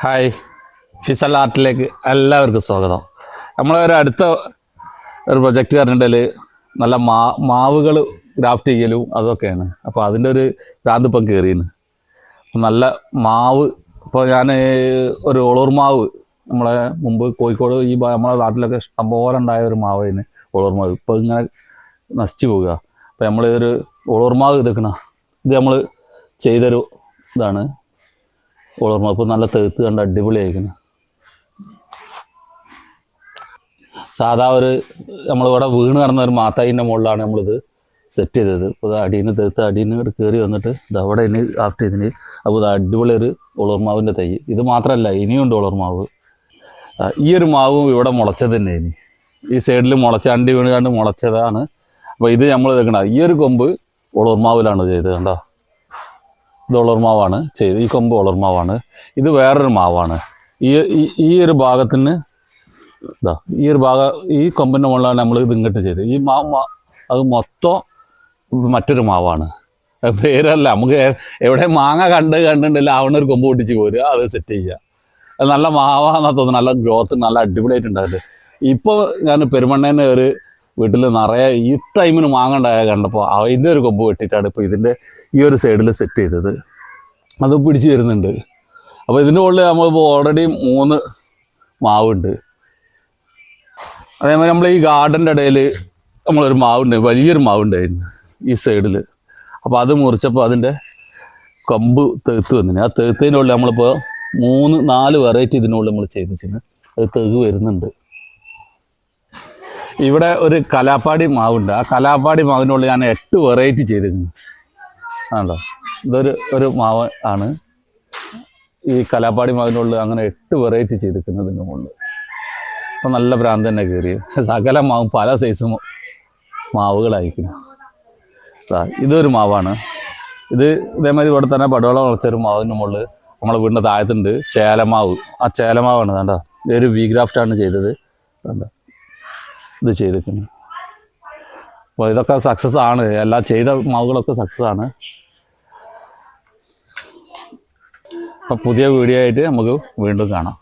Hi fissile ആർട്ടിലേക്ക് എല്ലാവർക്കും സ്വാഗതം. അടുത്ത ഒരു പ്രൊജക്റ്റ് പറഞ്ഞിട്ടുണ്ടെങ്കിൽ നല്ല മാവുകൾ ഗ്രാഫ്റ്റ് ചെയ്യലും അതൊക്കെയാണ്. അപ്പോൾ അതിൻ്റെ ഒരു ഭ്രാന്ത് ഇപ്പം കയറിയാണ്. നല്ല മാവ് ഇപ്പോൾ ഞാൻ ഒരു ഒളൂർ മാവ് നമ്മളെ മുമ്പ് കോഴിക്കോട് നമ്മളെ നാട്ടിലൊക്കെ ഇഷ്ടംപോലെ ഉണ്ടായ ഒരു മാവായിരുന്നു ഒളൂർ മാവ്. ഇപ്പോൾ ഇങ്ങനെ നശിച്ചു പോവുക. അപ്പോൾ നമ്മൾ ഒരു ഒളൂർ മാവ് ഇതെക്കണം. ഇത് നമ്മൾ ചെയ്തൊരു ഇതാണ് ഒളൂർ. ഇപ്പോൾ നല്ല തെഴുത്ത് കണ്ട് അടിപൊളിയായിരിക്കുന്നു. സാധാ ഒരു നമ്മളിവിടെ വീണ് കിടന്ന ഒരു മാത്തായിൻ്റെ മുകളിലാണ് നമ്മളിത് സെറ്റ് ചെയ്തത്. ഇപ്പോൾ ഇത് അടിയിൽ നിന്ന് തെഴുത്ത് അടിയിൽ നിന്ന് കയറി വന്നിട്ട് ഇത് അവിടെ ഇനി ആഫ്റ്റർ ഇതിന്. അപ്പോൾ ഇത് അടിപൊളി ഒരു ഒളൂർ മാവിൻ്റെ തൈ. ഇത് മാത്രമല്ല ഇനിയുണ്ട് ഒളൂർ മാവ്. ഈ ഒരു മാവും ഇവിടെ മുളച്ചത് തന്നെ ഇനി ഈ സൈഡിൽ അണ്ടി വീണ് കണ്ട് മുളച്ചതാണ്. അപ്പോൾ ഇത് നമ്മൾ ഇതെക്കണം. ഈ ഒരു കൊമ്പ് ഒളൂർ മാവിലാണ് ചെയ്തത്. കണ്ടോ, ഇത് ഒളൂർ മാവാണ് ചെയ്ത്. ഈ കൊമ്പ് ഒളൂർ മാവാണ്. ഇത് വേറൊരു മാവാണ്. ഈ ഒരു ഭാഗത്തിന് ഇതാ ഈ ഒരു ഭാഗം ഈ കൊമ്പിൻ്റെ മുകളിലാണ് നമ്മൾ ഇത് ഇങ്ങോട്ട് ചെയ്തത്. ഈ അത് മൊത്തം മറ്റൊരു മാവാണ്. പേരല്ല, നമുക്ക് എവിടെ മാങ്ങ കണ്ടിട്ടില്ല അവിടെ ഒരു കൊമ്പ് പൊട്ടിച്ച് പോരുക, അത് സെറ്റ് ചെയ്യുക. അത് നല്ല മാവാന്നാ തോന്നുന്നു. നല്ല ഗ്രോത്ത്, നല്ല അടിപൊളിയായിട്ടുണ്ടാവില്ല. ഇപ്പോൾ ഞാൻ പെരുമണ്ണേനെ ഒരു വീട്ടിൽ നിറയെ ഈ ടൈമിന് മാങ്ങ ഉണ്ടായ കണ്ടപ്പോൾ അതിൻ്റെ ഒരു കൊമ്പ് വെട്ടിയിട്ടാണ് ഇപ്പോൾ ഇതിൻ്റെ ഈ ഒരു സൈഡിൽ സെറ്റ് ചെയ്തത്. അത് പിടിച്ച് വരുന്നുണ്ട്. അപ്പോൾ ഇതിൻ്റെ മുകളിൽ നമ്മളിപ്പോൾ ഓൾറെഡി 3 മാവുണ്ട്. അതേമാതിരി നമ്മൾ ഈ ഗാർഡൻ്റെ ഇടയിൽ നമ്മളൊരു മാവുണ്ട്, വലിയൊരു മാവുണ്ടായിരുന്നു ഈ സൈഡിൽ. അപ്പോൾ അത് മുറിച്ചപ്പോൾ അതിൻ്റെ കൊമ്പ് തെഴുത്ത് വന്നിന്. ആ തെഴുത്തതിൻ്റെ ഉള്ളിൽ നമ്മളിപ്പോൾ 3-4 വെറൈറ്റി ഇതിനുള്ളിൽ നമ്മൾ ചെയ്തിട്ടുണ്ട്. അത് തെങ്ങ് വരുന്നുണ്ട്. ഇവിടെ ഒരു കലാപ്പാടി മാവുണ്ട്. ആ കലാപ്പാടി മാവിനുള്ളിൽ ഞാൻ 8 വെറൈറ്റി ചെയ്തിരിക്കുന്നു. ആണല്ലോ, ഇതൊരു മാവ് ആണ്. ഈ കലാപ്പാടി മാവിനുള്ളിൽ അങ്ങനെ 8 വെറൈറ്റി ചെയ്തിരിക്കുന്നതിൻ്റെ മുകളിൽ. അപ്പോൾ നല്ല ഭ്രാന്ത് തന്നെ കയറി. സകല മാവും പല സൈസ് മാവുകളായിരിക്കുന്നു. ഇതൊരു മാവാണ്. ഇത് ഇതേമാതിരി ഇവിടെ തന്നെ പടവളം മുളച്ചൊരു മാവിൻ്റെ മുകളിൽ നമ്മളെ വീടിൻ്റെ താഴത്തുണ്ട് ചേലമാവ്. ആ ചേലമാവാണ് കണ്ടോ. ഇതൊരു വി ഗ്രാഫ്റ്റാണ് ചെയ്തത്. കണ്ടോ, ഇത് ചെയ്തിരിക്കുന്നു. അപ്പോൾ ഇതൊക്കെ സക്സസ് ആണ്. എല്ലാം ചെയ്ത മാവുകളൊക്കെ സക്സസ് ആണ്. അപ്പോൾ പുതിയ വീഡിയോ ആയിട്ട് നമുക്ക് വീണ്ടും കാണാം.